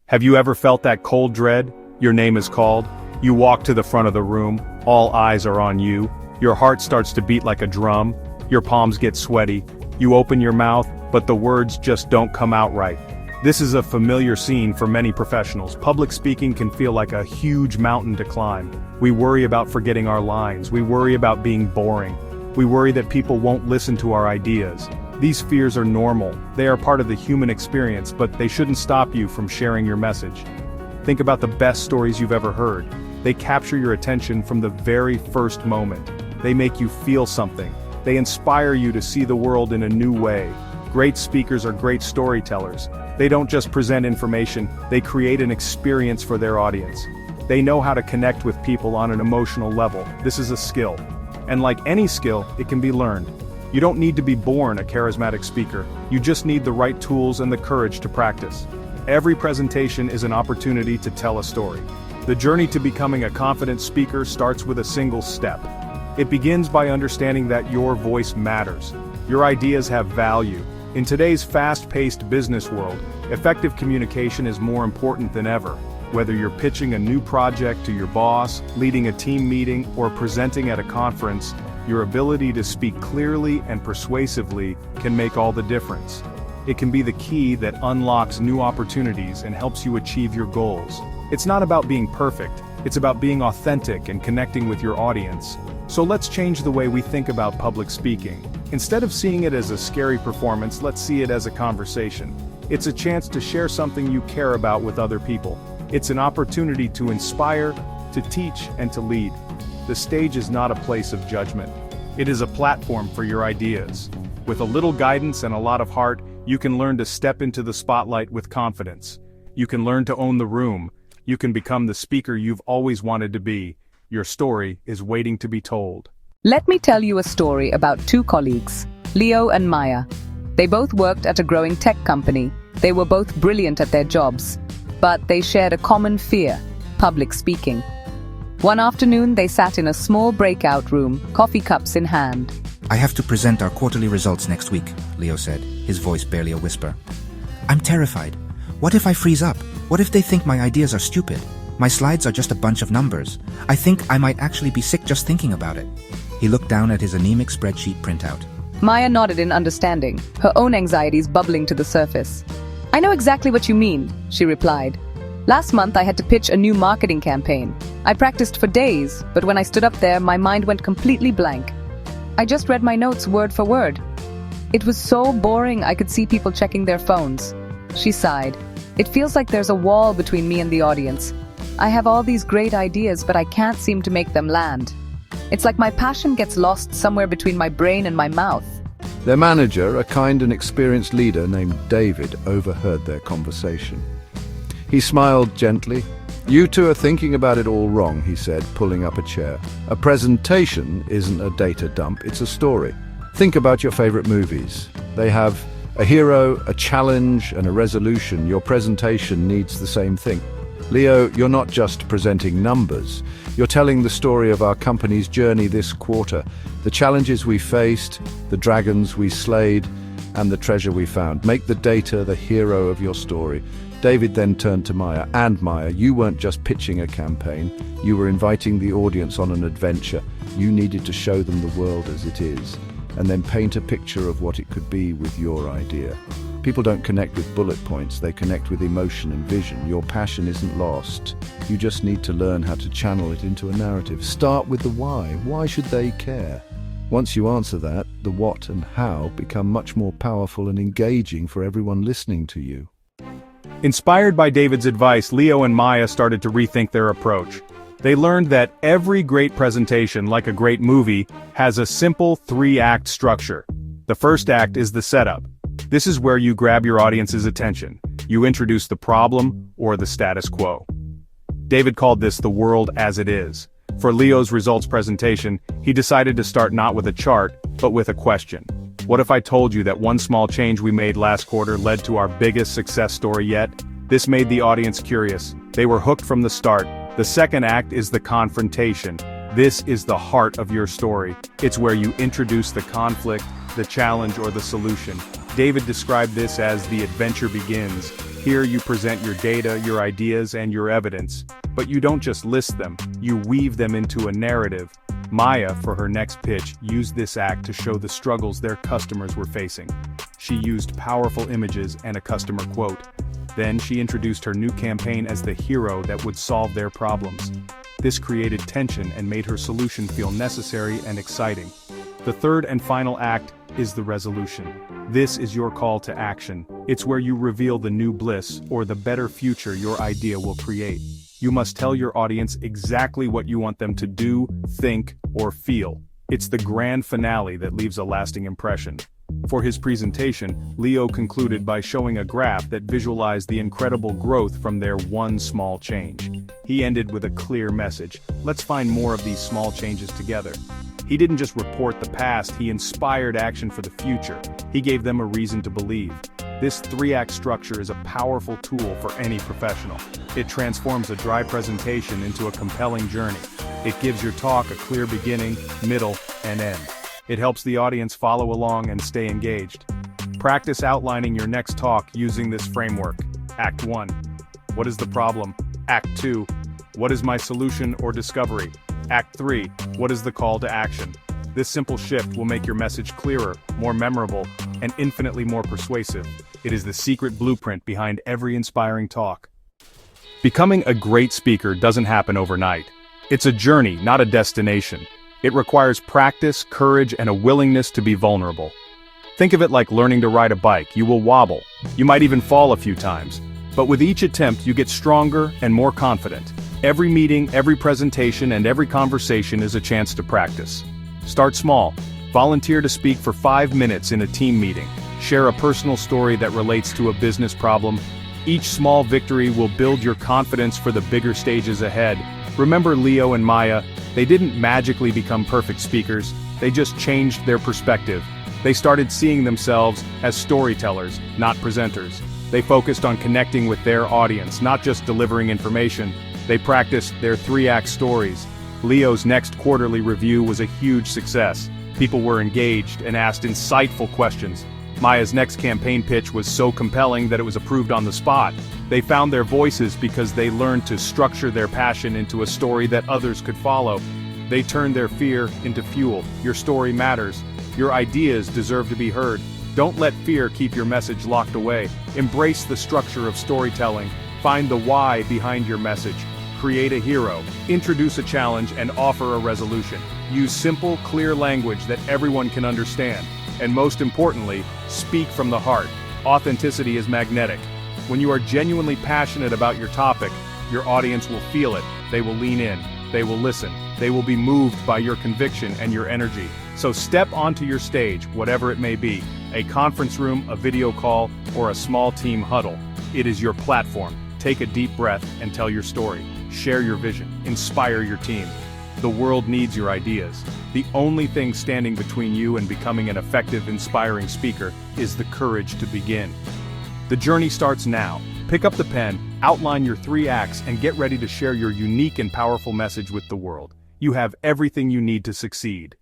Have you ever felt that cold dread? Your name is called. You walk to the front of the room, all eyes are on you. Your heart starts to beat like a drum. Your palms get sweaty. You open your mouth, but the words just don't come out right. This is a familiar scene for many professionals. Public speaking can feel like a huge mountain to climb. We worry about forgetting our lines. We worry about being boring. We worry that people won't listen to our ideas. These fears are normal. They are part of the human experience, but they shouldn't stop you from sharing your message. Think about the best stories you've ever heard. They capture your attention from the very first moment. They make you feel something. They inspire you to see the world in a new way. Great speakers are great storytellers. They don't just present information, they create an experience for their audience. They know how to connect with people on an emotional level. This is a skill. And like any skill, it can be learned. You don't need to be born a charismatic speaker. You just need the right tools and the courage to practice. Every presentation is an opportunity to tell a story. The journey to becoming a confident speaker starts with a single step. It begins by understanding that your voice matters. Your ideas have value. In today's fast-paced business world, effective communication is more important than ever. Whether you're pitching a new project to your boss, leading a team meeting, or presenting at a conference, your ability to speak clearly and persuasively can make all the difference. It can be the key that unlocks new opportunities and helps you achieve your goals. It's not about being perfect, it's about being authentic and connecting with your audience. So let's change the way we think about public speaking. Instead of seeing it as a scary performance, let's see it as a conversation. It's a chance to share something you care about with other people. It's an opportunity to inspire, to teach, and to lead. The stage is not a place of judgment. It is a platform for your ideas. With a little guidance and a lot of heart, you can learn to step into the spotlight with confidence. You can learn to own the room. You can become the speaker you've always wanted to be. Your story is waiting to be told. Let me tell you a story about two colleagues, Leo and Maya. They both worked at a growing tech company. They were both brilliant at their jobs, but they shared a common fear: public speaking. One afternoon, they sat in a small breakout room, coffee cups in hand. "I have to present our quarterly results next week," Leo said, his voice barely a whisper. "I'm terrified. What if I freeze up? What if they think my ideas are stupid? My slides are just a bunch of numbers. I think I might actually be sick just thinking about it." He looked down at his anemic spreadsheet printout. Maya nodded in understanding, her own anxieties bubbling to the surface. "I know exactly what you mean," she replied. "Last month I had to pitch a new marketing campaign. I practiced for days, but when I stood up there, my mind went completely blank. I just read my notes word for word. It was so boring I could see people checking their phones." She sighed. "It feels like there's a wall between me and the audience. I have all these great ideas, but I can't seem to make them land. It's like my passion gets lost somewhere between my brain and my mouth." Their manager, a kind and experienced leader named David, overheard their conversation. He smiled gently. "You two are thinking about it all wrong," he said, pulling up a chair. "A presentation isn't a data dump, it's a story. Think about your favorite movies. They have a hero, a challenge, and a resolution. Your presentation needs the same thing. Leo, you're not just presenting numbers. You're telling the story of our company's journey this quarter, the challenges we faced, the dragons we slayed, and the treasure we found. Make the data the hero of your story." David then turned to Maya. "And Maya, you weren't just pitching a campaign, you were inviting the audience on an adventure. You needed to show them the world as it is, and then paint a picture of what it could be with your idea. People don't connect with bullet points, they connect with emotion and vision. Your passion isn't lost. You just need to learn how to channel it into a narrative. Start with the why. Why should they care? Once you answer that, the what and how become much more powerful and engaging for everyone listening to you." Inspired by David's advice, Leo and Maya started to rethink their approach. They learned that every great presentation, like a great movie, has a simple 3-act structure. The first act is the setup. This is where you grab your audience's attention. You introduce the problem or the status quo. David called this the world as it is. For Leo's results presentation, he decided to start not with a chart, but with a question. What if I told you that one small change we made last quarter led to our biggest success story yet? This made the audience curious. They were hooked from the start. The second act is the confrontation. This is the heart of your story. It's where you introduce the conflict, the challenge, or the solution. David described this as the adventure begins. Here you present your data, your ideas, and your evidence, but you don't just list them, you weave them into a narrative. Maya, for her next pitch, used this act to show the struggles their customers were facing. She used powerful images and a customer quote. Then she introduced her new campaign as the hero that would solve their problems. This created tension and made her solution feel necessary and exciting. The third and final act is the resolution. This is your call to action. It's where you reveal the new bliss or the better future your idea will create. You must tell your audience exactly what you want them to do, think, or feel. It's the grand finale that leaves a lasting impression. For his presentation, Leo concluded by showing a graph that visualized the incredible growth from their one small change. He ended with a clear message: let's find more of these small changes together. He didn't just report the past, he inspired action for the future. He gave them a reason to believe. This three-act structure is a powerful tool for any professional. It transforms a dry presentation into a compelling journey. It gives your talk a clear beginning, middle, and end. It helps the audience follow along and stay engaged. Practice outlining your next talk using this framework. Act 1. What is the problem? Act 2. What is my solution or discovery? Act 3. What is the call to action? This simple shift will make your message clearer, more memorable, and infinitely more persuasive. It is the secret blueprint behind every inspiring talk. Becoming a great speaker doesn't happen overnight. It's a journey, not a destination. It requires practice, courage, and a willingness to be vulnerable. Think of it like learning to ride a bike. You will wobble. You might even fall a few times. But with each attempt, you get stronger and more confident. Every meeting, every presentation, and every conversation is a chance to practice. Start small. Volunteer to speak for 5 minutes in a team meeting. Share a personal story that relates to a business problem. Each small victory will build your confidence for the bigger stages ahead. Remember Leo and Maya, they didn't magically become perfect speakers, they just changed their perspective. They started seeing themselves as storytellers, not presenters. They focused on connecting with their audience, not just delivering information. They practiced their three-act stories. Leo's next quarterly review was a huge success. People were engaged and asked insightful questions. Maya's next campaign pitch was so compelling that it was approved on the spot. They found their voices because they learned to structure their passion into a story that others could follow. They turned their fear into fuel. Your story matters. Your ideas deserve to be heard. Don't let fear keep your message locked away. Embrace the structure of storytelling. Find the why behind your message. Create a hero. Introduce a challenge and offer a resolution. Use simple, clear language that everyone can understand. And most importantly, speak from the heart. Authenticity is magnetic. When you are genuinely passionate about your topic, your audience will feel it. They will lean in. They will listen. They will be moved by your conviction and your energy. So step onto your stage, whatever it may be, a conference room, a video call, or a small team huddle. It is your platform. Take a deep breath and tell your story. Share your vision. Inspire your team. The world needs your ideas. The only thing standing between you and becoming an effective, inspiring speaker is the courage to begin. The journey starts now. Pick up the pen, outline your 3 acts, and get ready to share your unique and powerful message with the world. You have everything you need to succeed.